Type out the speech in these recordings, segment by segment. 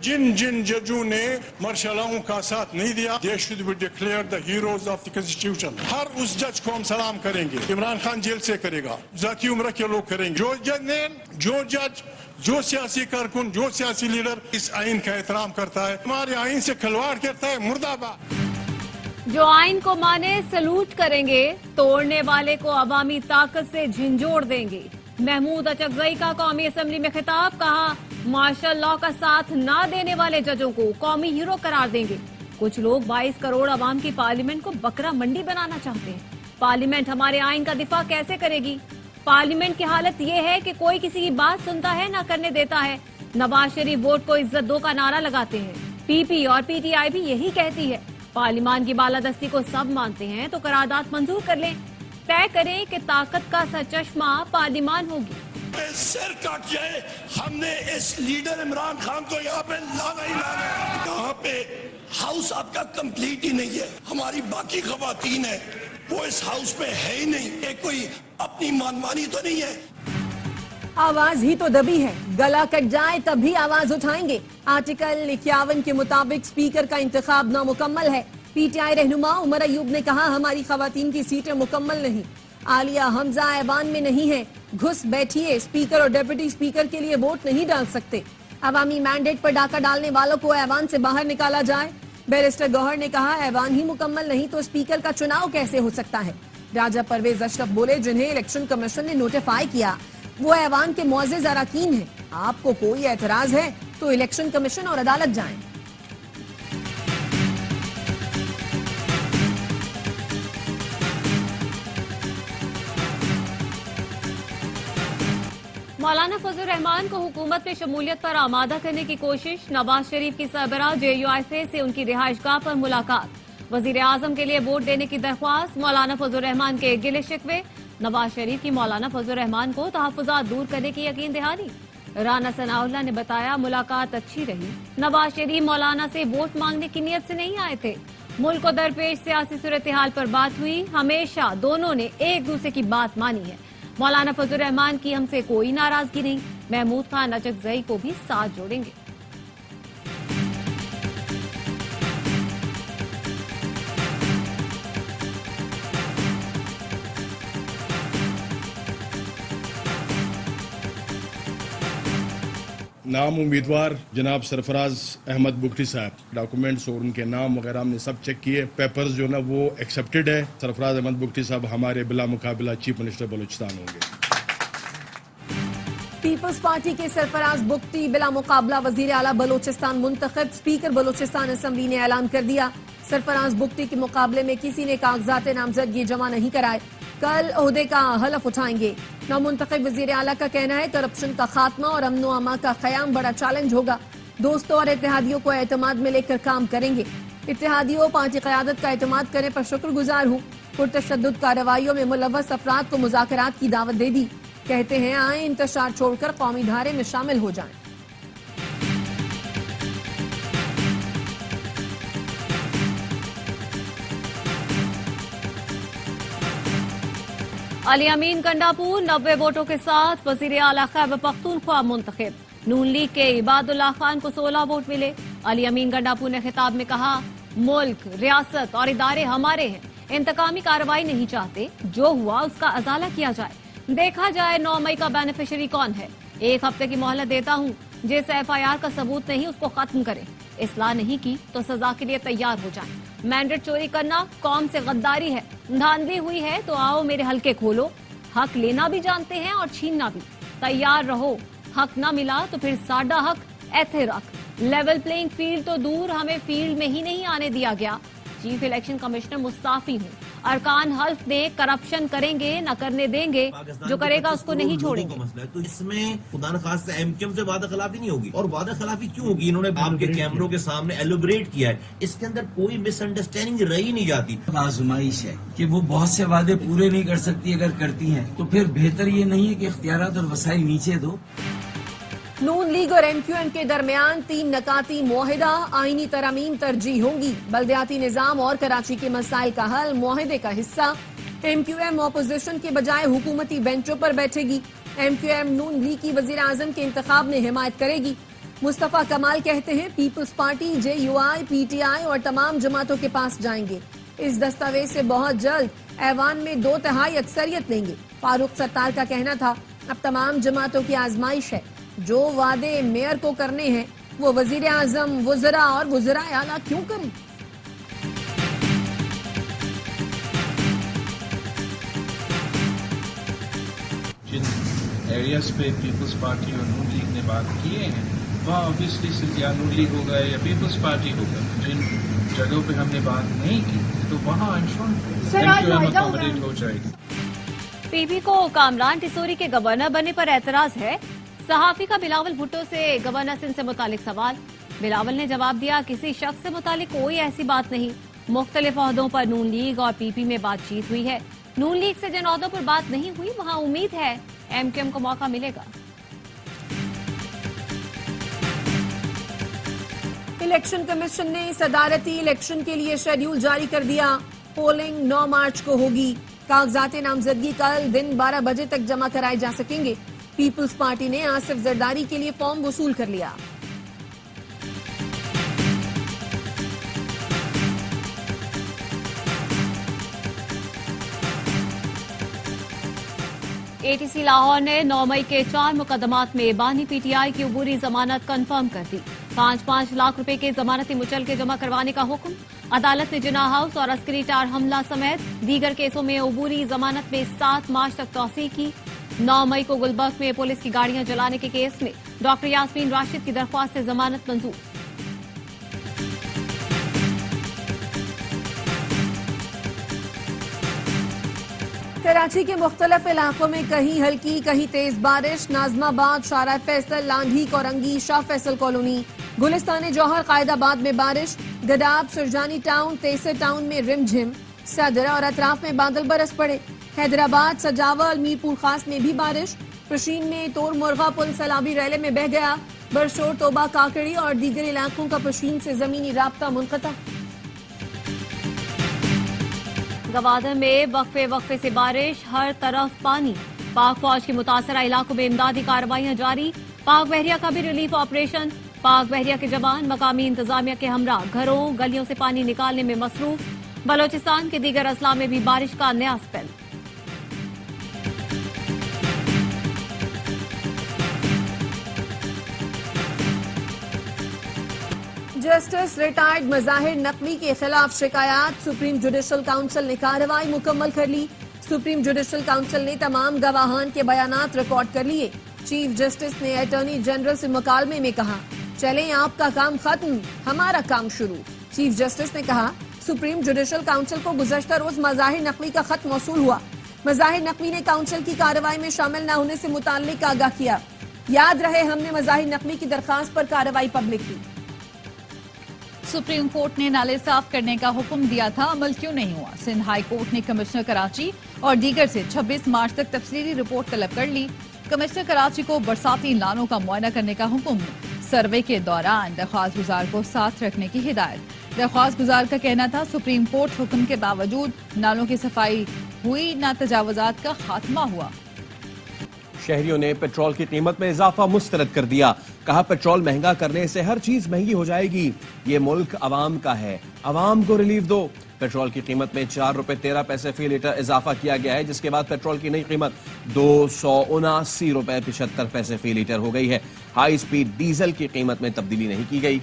जिन जिन जजों ने मार्शल का साथ नहीं दिया, they should be declared the heroes of the constitution. हर उस जज को हम सलाम करेंगे। इमरान खान जेल से करेगा, जाकी उम्र के लोग करेंगे। जो जज, जो सियासी कारकुन, जो सियासी लीडर इस आइन का एहतराम करता है, हमारे आइन से खिलवाड़ करता है, मुर्दाबाद। जो आइन को माने सलूट करेंगे, तोड़ने वाले को अवामी ताकत से झिंझोड़ देंगे। महमूद अचकजई का कौमी असेंबली में खिताब, कहा मार्शल लॉ का साथ ना देने वाले जजों को कौमी हीरो करार देंगे। कुछ लोग 22 करोड़ अवाम की पार्लियामेंट को बकरा मंडी बनाना चाहते हैं। पार्लियामेंट हमारे आइन का दिफा कैसे करेगी? पार्लियामेंट की हालत ये है कि कोई किसी की बात सुनता है ना करने देता है। नवाज शरीफ वोट को इज्जत दो का नारा लगाते हैं। पीपी और पीटीआई भी यही कहती है। पार्लियामान की बालादस्ती को सब मानते हैं तो करारदाद मंजूर कर लें। तय करें कि ताकत का सरचश्मा पार्लियामान होगी। सिर काट जाए, हमने इस लीडर इमरान खान को यहाँ पे लाना ही लाना है। यहाँ पे हाउस आपका कंप्लीट ही नहीं है। हमारी बाकी खवातीन है वो इस हाउस में है ही नहीं। ये कोई अपनी मनमानी तो नहीं है। आवाज ही तो दबी है, गला कट जाए तब भी आवाज उठाएंगे। आर्टिकल 51 के मुताबिक स्पीकर का इंतखाब नामुकम्मल है। पीटीआई रहनुमा उमर अयूब ने कहा हमारी खवातीन की सीटें मुकम्मल नहीं। आलिया हमजा ऐवान में नहीं है, घुस बैठिए। स्पीकर और डिप्टी स्पीकर के लिए वोट नहीं डाल सकते। अवामी मैंडेट पर डाका डालने वालों को ऐवान से बाहर निकाला जाए। बैरिस्टर गौहर ने कहा ऐवान ही मुकम्मल नहीं तो स्पीकर का चुनाव कैसे हो सकता है। राजा परवेज अशरफ बोले जिन्हें इलेक्शन कमीशन ने नोटिफाई किया वो ऐवान के मुअज़्ज़िज़ अरकान हैं। आपको कोई एतराज है तो इलेक्शन कमीशन और अदालत जाएं। मौलाना फजल रहमान को हुकूमत में शमूलियत पर आमादा करने की कोशिश। नवाज शरीफ की सरबराह JUIC से उनकी रिहाइशगाह पर मुलाकात। वजीर आजम के लिए वोट देने की दरख्वास्त। मौलाना फजल रहमान के गिले शिकवे। नवाज शरीफ की मौलाना फजल रहमान को तहफ़्फ़ुज़ात दूर करने की यकीन दहानी। राना सनाउल्लाह ने बताया मुलाकात अच्छी रही। नवाज शरीफ मौलाना से वोट मांगने की नीयत से नहीं आए थे। मुल्क को दरपेश सियासी सूरत हाल पर बात हुई। हमेशा दोनों ने एक दूसरे की बात मानी है। मौलाना फजल रहमान की हमसे कोई नाराजगी नहीं। महमूद खान अचकजई को भी साथ जोड़ेंगे। नाम उम्मीदवार जनाब सरफराज अहमद बुगटी साहब, डॉक्यूमेंट्स और उनके नाम वगैरह हमने सब चेक किए। पेपर्स जो ना वो एक्सेप्टेड है। सरफराज अहमद बुगटी साहब हमारे बिला मुकाबला चीफ मिनिस्टर बलूचिस्तान होंगे। पीपल्स पार्टी के सरफराज बुगटी बिला मुकाबला वजीर आला बलोचिस्तान मुंतखब। स्पीकर बलोचिस्तान असेंबली ने ऐलान कर दिया सरफराज बुगटी के मुकाबले में किसी ने कागजात नामजदगी जमा नहीं कराए। कल ओहदे का हलफ उठाएंगे। नामुंतखब वजीर आला का कहना है करप्शन का खात्मा और अमन व अमा का क़याम बड़ा चैलेंज होगा। दोस्तों और इत्तेहादियों को एतमाद में लेकर काम करेंगे। इत्तेहादियों पार्टी क़यादत का एतमाद करने पर शुक्रगुजार हूँ। पुरतशद्दुद कार्रवाइयों में मुलव्वस अफराद को मुज़ाकरात की दावत दे दी। कहते हैं आए इंतशार छोड़कर कौमी धारे में शामिल हो जाएं। अली अमीन गंडापुर 90 वोटों के साथ वजीर आला खैबर पख्तूनख्वा मुंतखब। नून लीग के इबादुल्लाह खान को 16 वोट मिले। अली अमीन गंडापुर ने खिताब में कहा मुल्क, रियासत और इदारे हमारे हैं। इंतकामी कार्रवाई नहीं चाहते। जो हुआ उसका अजाला किया जाए। देखा जाए 9 मई का बेनिफिशियरी कौन है। 1 हफ्ते की मोहलत देता हूँ। जिस FIR का सबूत नहीं उसको खत्म करें। इस्लाह नहीं की तो सजा के लिए तैयार हो जाएं। मैंडेट चोरी करना कौम से गद्दारी है। धांधली हुई है तो आओ मेरे हल्के खोलो। हक लेना भी जानते हैं और छीनना भी। तैयार रहो। हक ना मिला तो फिर साडा हक ऐथे रख। लेवल प्लेइंग फील्ड तो दूर, हमें फील्ड में ही नहीं आने दिया गया। चीफ इलेक्शन कमिश्नर मुस्ताफी हूँ। अरकान हल्फ दे करप्शन करेंगे न करने देंगे। जो करेगा उसको नहीं छोड़ेंगे। तो इसमें खुदा न खास्ता MQM से वादा खिलाफी नहीं होगी। और वादा खिलाफी क्यों होगी? इन्होंने आपके कैमरों के सामने एलोबरेट किया है। इसके अंदर कोई मिसअंडरस्टैंडिंग रही नहीं जाती। आजमाइश है कि वो बहुत से वादे पूरे नहीं कर सकती। अगर करती हैं तो फिर बेहतर ये नहीं है कि इख्तियारात और वसाइल नीचे दो। नून लीग और MQM के दरमियान 3 नकाती मुआहिदा। आईनी तरमीम तरजीह होंगी। बल्दियाती निजाम और कराची के मसाइल का हल मुआहिदे का हिस्सा। MQM अपोजिशन के बजाय हुकूमती बेंचों पर बैठेगी। MQM नून लीग की वजीर आजम के इंतखाब में हिमायत करेगी। मुस्तफा कमाल कहते हैं पीपल्स पार्टी, JUI, PTI और तमाम जमातों के पास जाएंगे। इस दस्तावेज से बहुत जल्द ऐवान में 2/3 अक्सरियत लेंगे। फारूक सत्तार का कहना था अब तमाम जमातों की आजमाइश है, जो वादे मेयर को करने हैं वो वजीर आजम, वुज़रा और वुज़राए आला क्यों करें। जिन एरियाज पे पीपल्स पार्टी और नून लीग ने बात किए हैं वहाँ ऑब्वियसली सिर्फ या नून लीग होगा या पीपल्स पार्टी होगा। जिन जगहों पे हमने बात नहीं की तो वहाँ अकोमोडेट हो जाएगी। पीपी को कामरान टिसोरी के गवर्नर बनने पर एतराज है। सहाफी का बिलावल भुट्टो से गवर्नर सिंध से मुतालिक सवाल। बिलावल ने जवाब दिया किसी शख्स से मुतालिक कोई ऐसी बात नहीं, मुख्तलिफ ओहदों पर नून लीग और पीपी में बातचीत हुई है। नून लीग से जिन ओहदों पर बात नहीं हुई वहाँ उम्मीद है MQM को मौका मिलेगा। इलेक्शन कमीशन ने सदारती इलेक्शन के लिए शेड्यूल जारी कर दिया। पोलिंग 9 मार्च को होगी। कागजात नामजदगी कल दिन 12 बजे तक जमा कराए जा सकेंगे। पीपल्स पार्टी ने आसिफ जरदारी के लिए फॉर्म वसूल कर लिया। ATC लाहौर ने 9 मई के 4 मुकदमात में बानी PTI की अबूरी जमानत कंफर्म कर दी। 5-5 लाख रुपए के जमानती मुचलके जमा करवाने का हुक्म। अदालत ने जिन्ना हाउस और अस्करी टार हमला समेत दीगर केसों में अबूरी जमानत में 7 मार्च तक तौसीह की। 9 मई को गुलबर्ग में पुलिस की गाड़ियां जलाने के केस में डॉक्टर यास्मीन राशिद की दरख्वास्त से जमानत मंजूर। कराची के मुख्तलिफ इलाकों में कहीं हल्की कहीं तेज बारिश। नाजमाबाद, शारा फैसल, लांधी, कोरंगी, शाह फैसल कॉलोनी, गुलिस्तान जौहर, कायदाबाद में बारिश। गदाब, सुरजानी टाउन, तेसर टाउन में रिमझिम। सदर और अतराफ में बादल बरस पड़े। हैदराबाद, सजावल, मीरपुर खास में भी बारिश। प्रशीन में तोर मुर्गा पुल सैलाबी रैले में बह गया। बरशोर, तोबा, काकड़ी और दीगर इलाकों का प्रशीन से जमीनी राब्ता मुनक़ता। गवादर में वक्फे से बारिश, हर तरफ पानी। पाक फौज के मुतासरा इलाकों में इमदादी कार्रवाइयां जारी। पाक बहरिया का भी रिलीफ ऑपरेशन। पाक बहरिया के जवान मकामी इंतजामिया के हमरा घरों गलियों से पानी निकालने में मसरूफ। बलोचिस्तान के दीगर अजला में भी बारिश का नया spell. Justice retired Mazahir Naqvi के खिलाफ शिकायत। सुप्रीम जुडिशल काउंसिल ने कार्रवाई मुकम्मल कर ली। सुप्रीम जुडिशल काउंसिल ने तमाम गवाहान के बयानात रिकॉर्ड कर लिए। चीफ जस्टिस ने अटॉर्नी जनरल से मुकालमे में कहा चलें आपका काम खत्म, हमारा काम शुरू। चीफ जस्टिस ने कहा सुप्रीम जुडिशल काउंसिल को गुज़श्ता रोज मज़ाहिर नकवी का खत मौसूल हुआ। मज़ाहिर नकवी ने काउंसिल की कार्रवाई में शामिल न होने से मुताल्लिक आगाह किया। याद रहे हमने मज़ाहिर नकवी की दरखास्त पर कार्रवाई पब्लिक की। सुप्रीम कोर्ट ने नाले साफ करने का हुक्म दिया था, अमल क्यों नहीं हुआ। सिंध हाई कोर्ट ने कमिश्नर कराची और दीगर से 26 मार्च तक तफसीली रिपोर्ट तलब कर ली। कमिश्नर कराची को बरसाती नालों का मुआयना करने का हुक्म। सर्वे के दौरान दरख्वास्त गुजार को साथ रखने की हिदायत। दरख्वास्त गुजार का कहना था सुप्रीम कोर्ट हुक्म के बावजूद नालों की सफाई हुई न तजावुजात का खात्मा हुआ। शहरियों ने पेट्रोल की कीमत में इजाफा मुस्तरद कर दिया। कहा पेट्रोल महंगा करने से हर चीज महंगी हो जाएगी। ये मुल्क अवाम का है, अवाम को रिलीफ दो। पेट्रोल की कीमत में 4 रुपए 13 पैसे फी लीटर इजाफा किया गया है, जिसके बाद पेट्रोल की नई कीमत 279 रुपए 75 पैसे फी लीटर हो गई है। हाई स्पीड डीजल की कीमत में तब्दीली नहीं की गई।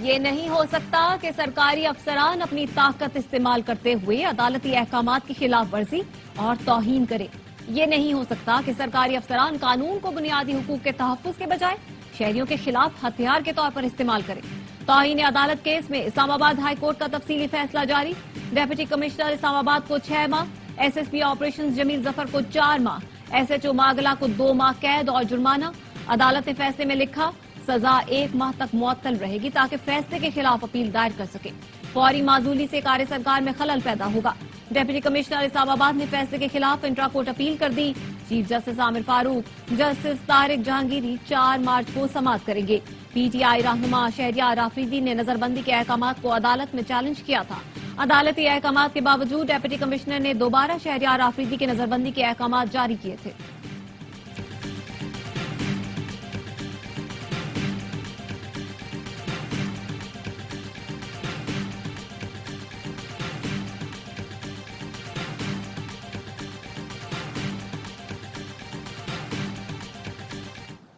ये नहीं हो सकता कि सरकारी अफसरान अपनी ताकत इस्तेमाल करते हुए अदालती अहकामात की खिलाफ वर्जी और तौहीन करे। ये नहीं हो सकता कि सरकारी अफसरान कानून को बुनियादी हुकूक के तहफ्फुज के बजाय शहरियों के खिलाफ हथियार के तौर पर इस्तेमाल करें। तौहीन अदालत केस में इस्लामाबाद हाई कोर्ट का तफसीली फैसला जारी। डिप्टी कमिश्नर इस्लामाबाद को 6 माह, SSP ऑपरेशन जमील जफर को 4 माह, SHO मागला को 2 माह कैद और जुर्माना। अदालत ने फैसले में लिखा सजा 1 माह तक मुअत्तल रहेगी ताकि फैसले के खिलाफ अपील दायर कर सके। फौरी माजूली से कार्य सरकार में खलल पैदा होगा। डिप्टी कमिश्नर इस्लामाबाद ने फैसले के खिलाफ इंट्रा कोर्ट अपील कर दी। Chief justice Aamir Farooq, justice Tariq Jahangiri 4 March को समाअत करेंगे। PTI रहनुमा शहरियार आफरीदी ने नजरबंदी के अहकामात को अदालत में चैलेंज किया था। अदालती अहकामात के बावजूद डिप्टी कमिश्नर ने दोबारा शहरियार आफरीदी के नजरबंदी के अहकामात जारी किए थे।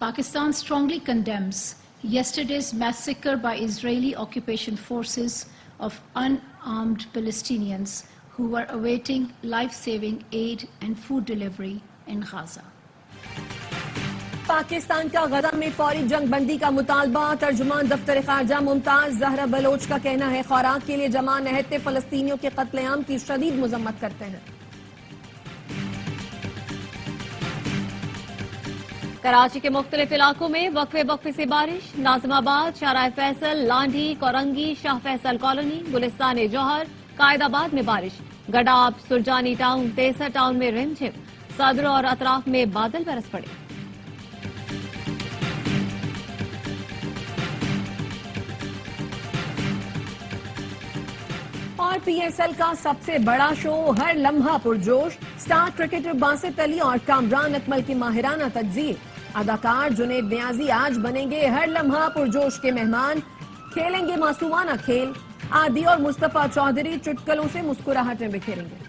Pakistan strongly condemns yesterday's massacre by Israeli occupation forces of unarmed Palestinians who were awaiting life-saving aid and food delivery in Gaza. Pakistan का गजा में फौरी जंग बंदी का मुतालबा। तर्जुमान दफ्तर खारजा मुमताज जहरा बलोच का कहना है खुराक के लिए जमा नहते फलस्तीनियों के कत्लेआम की शदीद मजम्मत करते हैं। कराची के मुख्तलिफ इलाकों में वक्फे से बारिश। नाजिमाबाद, शाहराह फैसल, लांढी, कोरंगी, शाह फैसल कॉलोनी, गुलिस्तान जौहर, कायदाबाद में बारिश। गडाब, सुरजानी टाउन, तेसर टाउन में रिमझिम। सदर और अतराफ में बादल बरस पड़े। और पीएसएल का सबसे बड़ा शो हर लम्हा पुरजोश। स्टार क्रिकेटर बासित अली और कामरान अकमल की माहिराना तज्जीर। अदाकार जुनैद नियाजी आज बनेंगे हर लम्हा पुरजोश के मेहमान। खेलेंगे मासूमाना खेल। आदि और मुस्तफा चौधरी चुटकुलों से मुस्कुराहटें बिखेरेंगे।